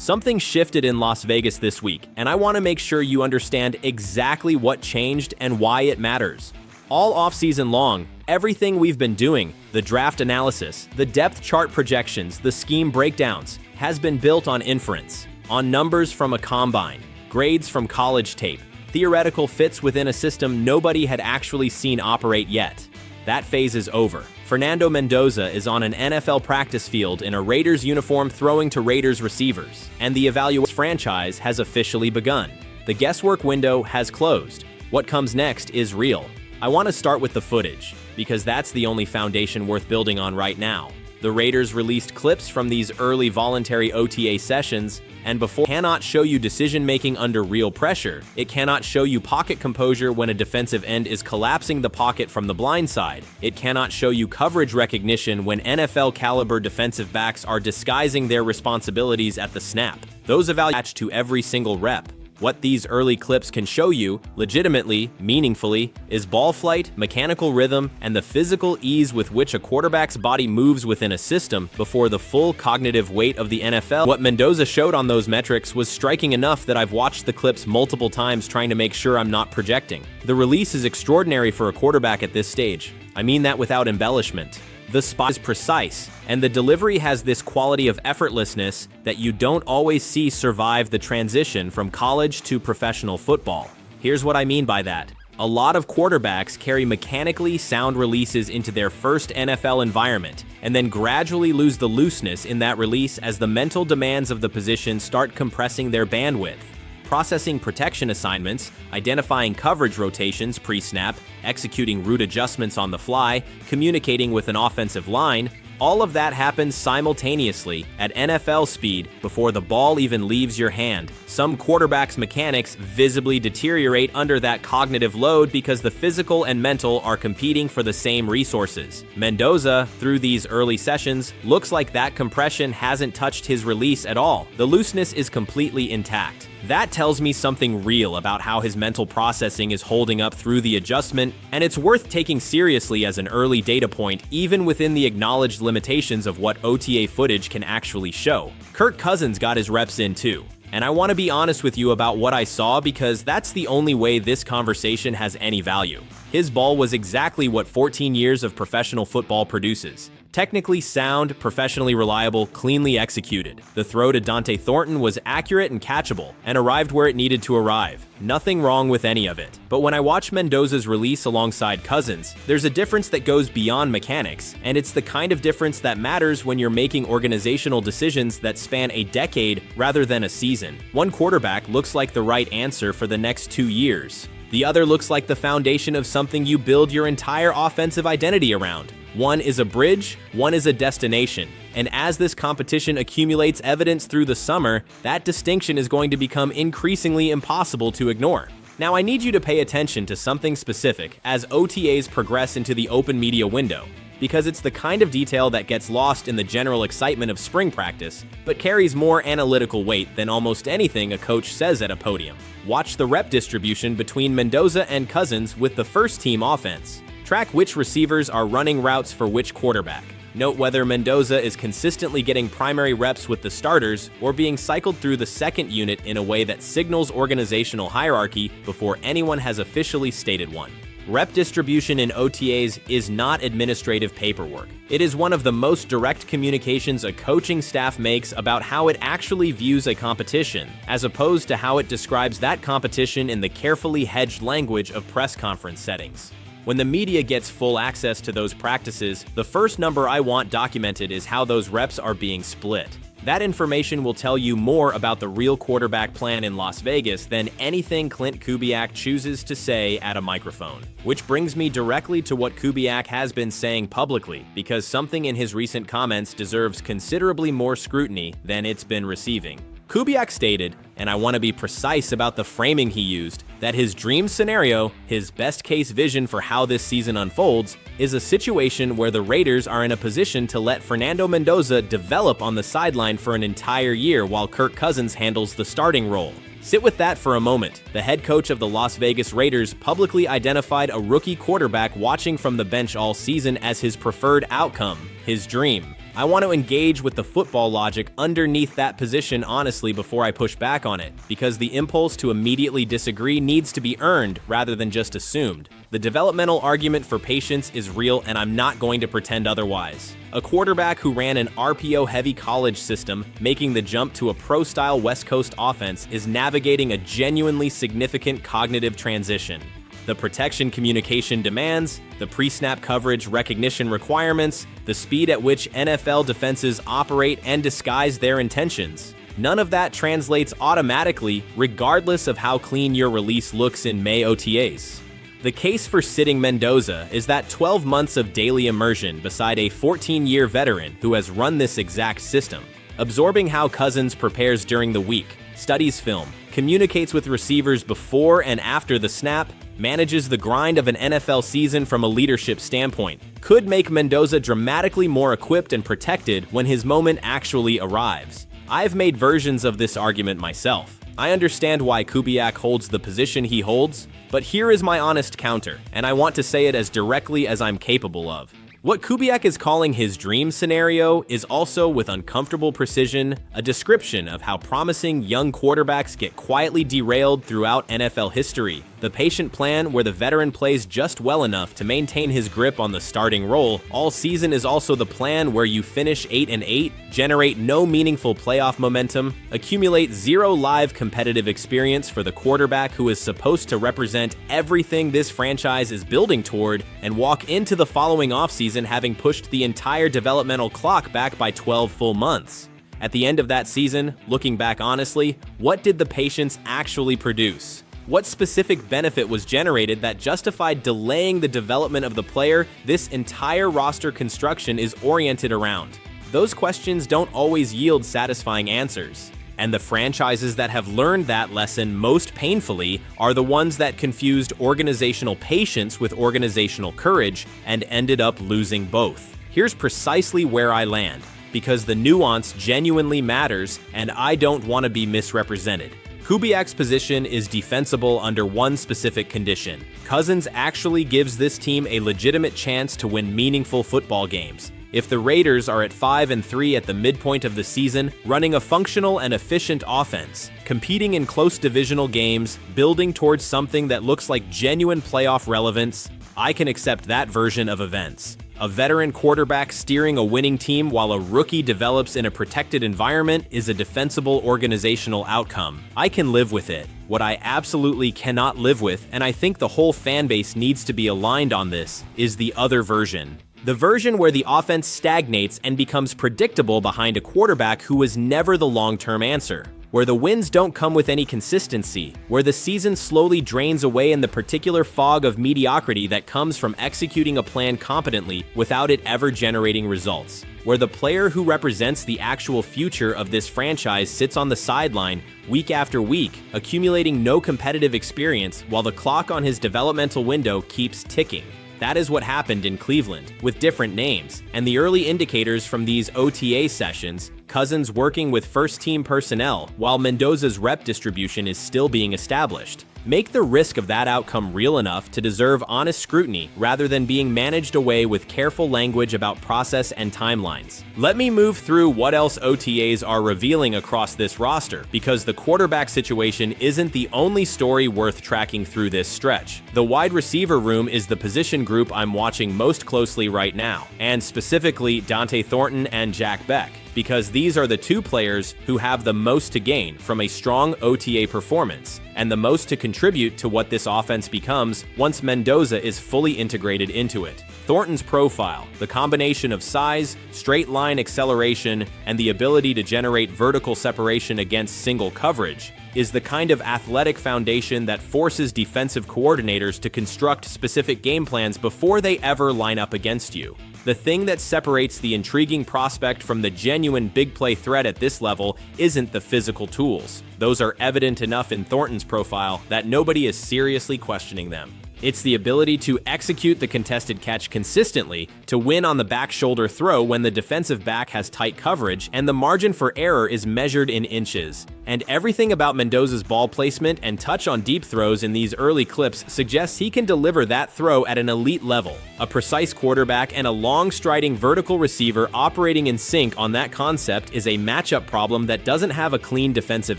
Something shifted in Las Vegas this week, and I want to make sure you understand exactly what changed and why it matters. All offseason long, everything we've been doing, the draft analysis, the depth chart projections, the scheme breakdowns, has been built on inference, on numbers from a combine, grades from college tape, theoretical fits within a system nobody had actually seen operate yet. That phase is over. Fernando Mendoza is on an NFL practice field in a Raiders uniform throwing to Raiders receivers, and the evaluation franchise has officially begun. The guesswork window has closed. What comes next is real. I want to start with the footage, because that's the only foundation worth building on right now. The Raiders released clips from these early voluntary OTA sessions, and before it cannot show you decision-making under real pressure. It cannot show you pocket composure when a defensive end is collapsing the pocket from the blind side. It cannot show you coverage recognition when NFL-caliber defensive backs are disguising their responsibilities at the snap. Those attached to every single rep. What these early clips can show you, legitimately, meaningfully, is ball flight, mechanical rhythm, and the physical ease with which a quarterback's body moves within a system before the full cognitive weight of the NFL. What Mendoza showed on those metrics was striking enough that I've watched the clips multiple times trying to make sure I'm not projecting. The release is extraordinary for a quarterback at this stage. I mean that without embellishment. The spot is precise, and the delivery has this quality of effortlessness that you don't always see survive the transition from college to professional football. Here's what I mean by that. A lot of quarterbacks carry mechanically sound releases into their first NFL environment, and then gradually lose the looseness in that release as the mental demands of the position start compressing their bandwidth. Processing protection assignments, identifying coverage rotations pre-snap, executing route adjustments on the fly, communicating with an offensive line, all of that happens simultaneously at NFL speed before the ball even leaves your hand. Some quarterbacks' mechanics visibly deteriorate under that cognitive load because the physical and mental are competing for the same resources. Mendoza, through these early sessions, looks like that compression hasn't touched his release at all. The looseness is completely intact. That tells me something real about how his mental processing is holding up through the adjustment, and it's worth taking seriously as an early data point, even within the acknowledged limitations of what OTA footage can actually show. Kirk Cousins got his reps in too, and I want to be honest with you about what I saw because that's the only way this conversation has any value. His ball was exactly what 14 years of professional football produces. Technically sound, professionally reliable, cleanly executed. The throw to Dante Thornton was accurate and catchable, and arrived where it needed to arrive. Nothing wrong with any of it. But when I watch Mendoza's release alongside Cousins, there's a difference that goes beyond mechanics, and it's the kind of difference that matters when you're making organizational decisions that span a decade rather than a season. One quarterback looks like the right answer for the next 2 years. The other looks like the foundation of something you build your entire offensive identity around. One is a bridge, one is a destination. And as this competition accumulates evidence through the summer, that distinction is going to become increasingly impossible to ignore. Now I need you to pay attention to something specific as OTAs progress into the open media window, because it's the kind of detail that gets lost in the general excitement of spring practice, but carries more analytical weight than almost anything a coach says at a podium. Watch the rep distribution between Mendoza and Cousins with the first-team offense. Track which receivers are running routes for which quarterback. Note whether Mendoza is consistently getting primary reps with the starters or being cycled through the second unit in a way that signals organizational hierarchy before anyone has officially stated one. Rep distribution in OTAs is not administrative paperwork. It is one of the most direct communications a coaching staff makes about how it actually views a competition, as opposed to how it describes that competition in the carefully hedged language of press conference settings. When the media gets full access to those practices, the first number I want documented is how those reps are being split. That information will tell you more about the real quarterback plan in Las Vegas than anything Clint Kubiak chooses to say at a microphone. Which brings me directly to what Kubiak has been saying publicly, because something in his recent comments deserves considerably more scrutiny than it's been receiving. Kubiak stated, and I want to be precise about the framing he used, that his dream scenario, his best-case vision for how this season unfolds, is a situation where the Raiders are in a position to let Fernando Mendoza develop on the sideline for an entire year while Kirk Cousins handles the starting role. Sit with that for a moment. The head coach of the Las Vegas Raiders publicly identified a rookie quarterback watching from the bench all season as his preferred outcome, his dream. I want to engage with the football logic underneath that position honestly before I push back on it, because the impulse to immediately disagree needs to be earned rather than just assumed. The developmental argument for patience is real, and I'm not going to pretend otherwise. A quarterback who ran an RPO-heavy college system, making the jump to a pro-style West Coast offense, is navigating a genuinely significant cognitive transition. The protection communication demands, the pre-snap coverage recognition requirements, the speed at which NFL defenses operate and disguise their intentions. None of that translates automatically, regardless of how clean your release looks in May OTAs. The case for sitting Mendoza is that 12 months of daily immersion beside a 14-year veteran who has run this exact system, absorbing how Cousins prepares during the week, studies film, communicates with receivers before and after the snap, manages the grind of an NFL season from a leadership standpoint, could make Mendoza dramatically more equipped and protected when his moment actually arrives. I've made versions of this argument myself. I understand why Kubiak holds the position he holds, but here is my honest counter, and I want to say it as directly as I'm capable of. What Kubiak is calling his dream scenario is also, with uncomfortable precision, a description of how promising young quarterbacks get quietly derailed throughout NFL history. The patient plan where the veteran plays just well enough to maintain his grip on the starting role all season is also the plan where you finish 8-8, generate no meaningful playoff momentum, accumulate zero live competitive experience for the quarterback who is supposed to represent everything this franchise is building toward, and walk into the following offseason having pushed the entire developmental clock back by 12 full months. At the end of that season, looking back honestly, what did the patience actually produce? What specific benefit was generated that justified delaying the development of the player this entire roster construction is oriented around? Those questions don't always yield satisfying answers. And the franchises that have learned that lesson most painfully are the ones that confused organizational patience with organizational courage and ended up losing both. Here's precisely where I land, because the nuance genuinely matters and I don't want to be misrepresented. Kubiak's position is defensible under one specific condition. Cousins actually gives this team a legitimate chance to win meaningful football games. If the Raiders are at 5-3 at the midpoint of the season, running a functional and efficient offense, competing in close divisional games, building towards something that looks like genuine playoff relevance, I can accept that version of events. A veteran quarterback steering a winning team while a rookie develops in a protected environment is a defensible organizational outcome. I can live with it. What I absolutely cannot live with, and I think the whole fan base needs to be aligned on this, is the other version. The version where the offense stagnates and becomes predictable behind a quarterback who was never the long-term answer. Where the wins don't come with any consistency, where the season slowly drains away in the particular fog of mediocrity that comes from executing a plan competently without it ever generating results, where the player who represents the actual future of this franchise sits on the sideline week after week, accumulating no competitive experience while the clock on his developmental window keeps ticking. That is what happened in Cleveland, with different names, and the early indicators from these OTA sessions, Cousins working with first-team personnel, while Mendoza's rep distribution is still being established, make the risk of that outcome real enough to deserve honest scrutiny rather than being managed away with careful language about process and timelines. Let me move through what else OTAs are revealing across this roster, because the quarterback situation isn't the only story worth tracking through this stretch. The wide receiver room is the position group I'm watching most closely right now, and specifically Dante Thornton and Jack Beck, because these are the two players who have the most to gain from a strong OTA performance, and the most to contribute to what this offense becomes once Mendoza is fully integrated into it. Thornton's profile, the combination of size, straight line acceleration, and the ability to generate vertical separation against single coverage, is the kind of athletic foundation that forces defensive coordinators to construct specific game plans before they ever line up against you. The thing that separates the intriguing prospect from the genuine big play threat at this level isn't the physical tools. Those are evident enough in Thornton's profile that nobody is seriously questioning them. It's the ability to execute the contested catch consistently, to win on the back shoulder throw when the defensive back has tight coverage, and the margin for error is measured in inches. And everything about Mendoza's ball placement and touch on deep throws in these early clips suggests he can deliver that throw at an elite level. A precise quarterback and a long-striding vertical receiver operating in sync on that concept is a matchup problem that doesn't have a clean defensive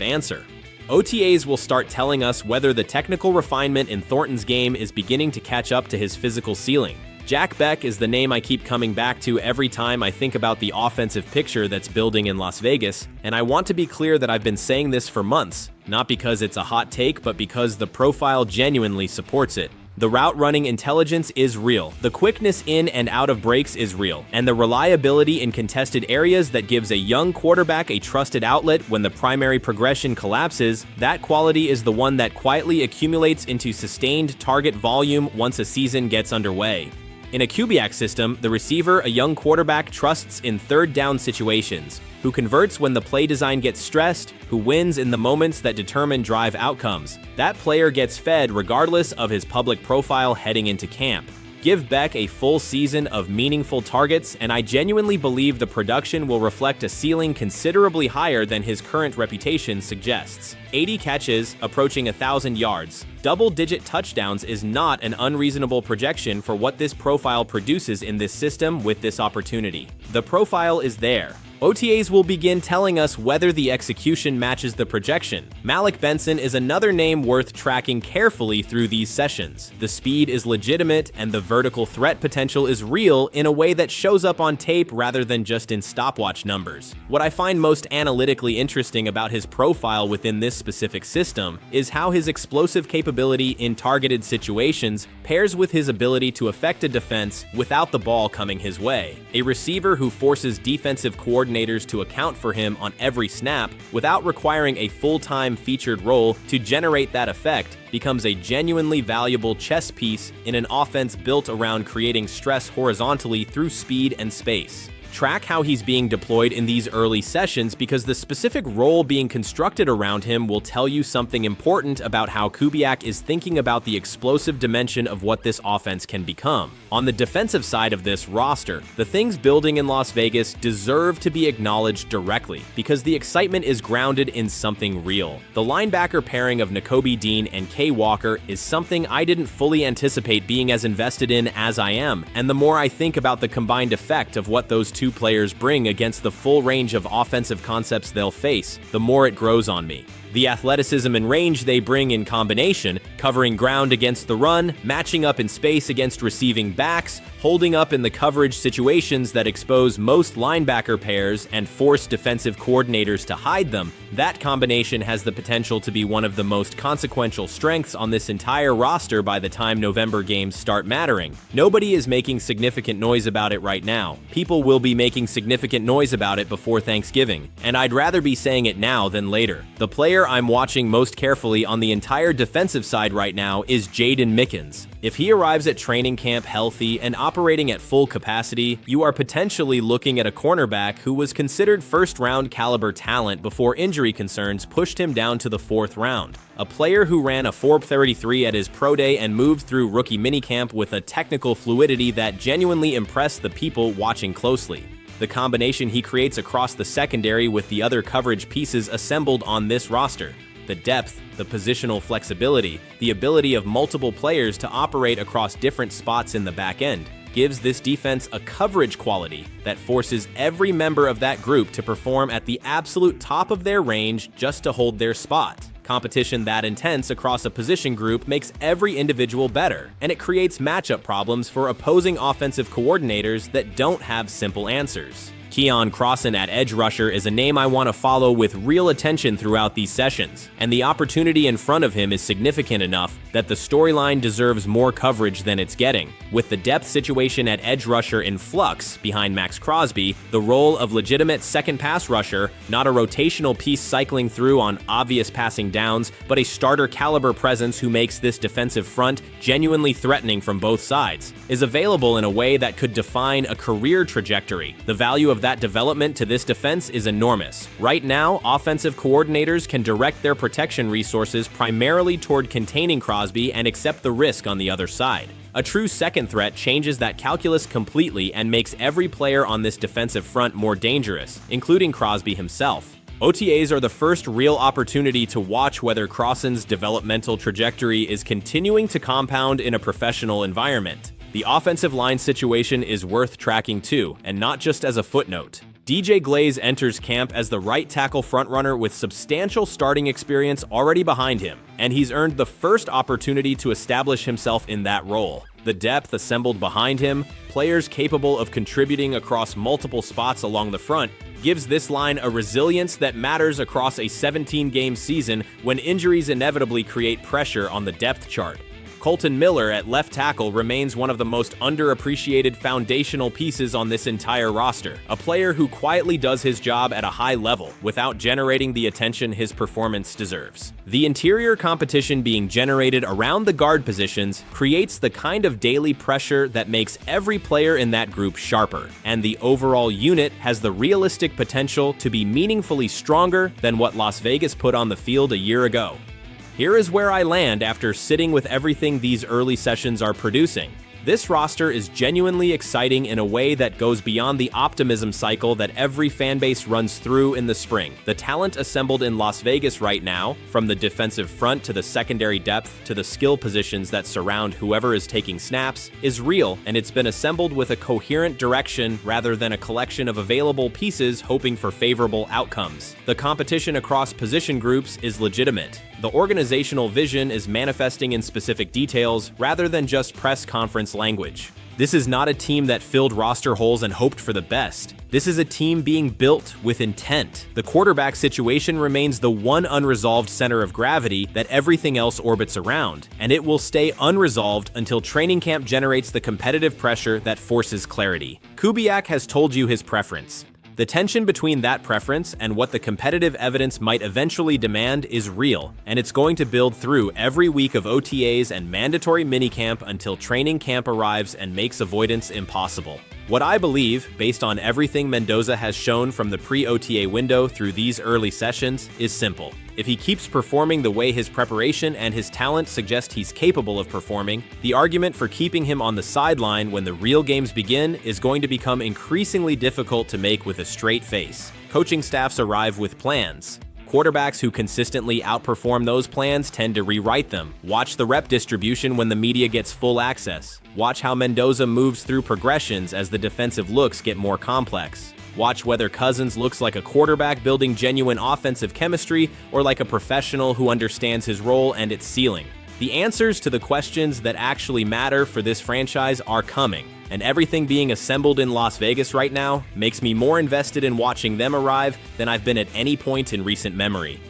answer. OTAs will start telling us whether the technical refinement in Thornton's game is beginning to catch up to his physical ceiling. Jack Beck is the name I keep coming back to every time I think about the offensive picture that's building in Las Vegas, and I want to be clear that I've been saying this for months, not because it's a hot take, but because the profile genuinely supports it. The route running intelligence is real, the quickness in and out of breaks is real, and the reliability in contested areas that gives a young quarterback a trusted outlet when the primary progression collapses, that quality is the one that quietly accumulates into sustained target volume once a season gets underway. In a Kubiak system, the receiver a young quarterback trusts in third down situations, who converts when the play design gets stressed, who wins in the moments that determine drive outcomes. That player gets fed regardless of his public profile heading into camp. Give Beck a full season of meaningful targets, and I genuinely believe the production will reflect a ceiling considerably higher than his current reputation suggests. 80 catches, approaching 1,000 yards. Double-digit touchdowns is not an unreasonable projection for what this profile produces in this system with this opportunity. The profile is there. OTAs will begin telling us whether the execution matches the projection. Malik Benson is another name worth tracking carefully through these sessions. The speed is legitimate and the vertical threat potential is real in a way that shows up on tape rather than just in stopwatch numbers. What I find most analytically interesting about his profile within this specific system is how his explosive capability in targeted situations pairs with his ability to affect a defense without the ball coming his way. A receiver who forces defensive coordinators to account for him on every snap without requiring a full-time featured role to generate that effect becomes a genuinely valuable chess piece in an offense built around creating stress horizontally through speed and space. Track how he's being deployed in these early sessions because the specific role being constructed around him will tell you something important about how Kubiak is thinking about the explosive dimension of what this offense can become. On the defensive side of this roster, the things building in Las Vegas deserve to be acknowledged directly because the excitement is grounded in something real. The linebacker pairing of Nakobe Dean and Kay Walker is something I didn't fully anticipate being as invested in as I am, and the more I think about the combined effect of what those two players bring against the full range of offensive concepts they'll face, the more it grows on me. The athleticism and range they bring in combination, covering ground against the run, matching up in space against receiving backs, holding up in the coverage situations that expose most linebacker pairs and force defensive coordinators to hide them, that combination has the potential to be one of the most consequential strengths on this entire roster by the time November games start mattering. Nobody is making significant noise about it right now. People will be making significant noise about it before Thanksgiving, and I'd rather be saying it now than later. The player I'm watching most carefully on the entire defensive side right now is Jaden Mickens. If he arrives at training camp healthy and operating at full capacity, you are potentially looking at a cornerback who was considered first-round caliber talent before injury concerns pushed him down to the 4th round. A player who ran a 4.33 at his pro day and moved through rookie minicamp with a technical fluidity that genuinely impressed the people watching closely. The combination he creates across the secondary with the other coverage pieces assembled on this roster. The depth, the positional flexibility, the ability of multiple players to operate across different spots in the back end gives this defense a coverage quality that forces every member of that group to perform at the absolute top of their range just to hold their spot. Competition that intense across a position group makes every individual better, and it creates matchup problems for opposing offensive coordinators that don't have simple answers. Keon Crossan at edge rusher is a name I want to follow with real attention throughout these sessions, and the opportunity in front of him is significant enough that the storyline deserves more coverage than it's getting. With the depth situation at edge rusher in flux behind Max Crosby, the role of legitimate second pass rusher, not a rotational piece cycling through on obvious passing downs, but a starter caliber presence who makes this defensive front genuinely threatening from both sides, is available in a way that could define a career trajectory. The value of that development to this defense is enormous. Right now, offensive coordinators can direct their protection resources primarily toward containing Crosby and accept the risk on the other side. A true second threat changes that calculus completely and makes every player on this defensive front more dangerous, including Crosby himself. OTAs are the first real opportunity to watch whether Cousins' developmental trajectory is continuing to compound in a professional environment. The offensive line situation is worth tracking too, and not just as a footnote. DJ Glaze enters camp as the right tackle frontrunner with substantial starting experience already behind him, and he's earned the first opportunity to establish himself in that role. The depth assembled behind him, players capable of contributing across multiple spots along the front, gives this line a resilience that matters across a 17-game season when injuries inevitably create pressure on the depth chart. Colton Miller at left tackle remains one of the most underappreciated foundational pieces on this entire roster, a player who quietly does his job at a high level without generating the attention his performance deserves. The interior competition being generated around the guard positions creates the kind of daily pressure that makes every player in that group sharper, and the overall unit has the realistic potential to be meaningfully stronger than what Las Vegas put on the field a year ago. Here is where I land after sitting with everything these early sessions are producing. This roster is genuinely exciting in a way that goes beyond the optimism cycle that every fanbase runs through in the spring. The talent assembled in Las Vegas right now, from the defensive front to the secondary depth to the skill positions that surround whoever is taking snaps, is real, and it's been assembled with a coherent direction rather than a collection of available pieces hoping for favorable outcomes. The competition across position groups is legitimate. The organizational vision is manifesting in specific details rather than just press conference language. This is not a team that filled roster holes and hoped for the best. This is a team being built with intent. The quarterback situation remains the one unresolved center of gravity that everything else orbits around, and it will stay unresolved until training camp generates the competitive pressure that forces clarity. Kubiak has told you his preference. The tension between that preference and what the competitive evidence might eventually demand is real, and it's going to build through every week of OTAs and mandatory minicamp until training camp arrives and makes avoidance impossible. What I believe, based on everything Mendoza has shown from the pre-OTA window through these early sessions, is simple. If he keeps performing the way his preparation and his talent suggest he's capable of performing, the argument for keeping him on the sideline when the real games begin is going to become increasingly difficult to make with a straight face. Coaching staffs arrive with plans. Quarterbacks who consistently outperform those plans tend to rewrite them. Watch the rep distribution when the media gets full access. Watch how Mendoza moves through progressions as the defensive looks get more complex. Watch whether Cousins looks like a quarterback building genuine offensive chemistry or like a professional who understands his role and its ceiling. The answers to the questions that actually matter for this franchise are coming, and everything being assembled in Las Vegas right now makes me more invested in watching them arrive than I've been at any point in recent memory.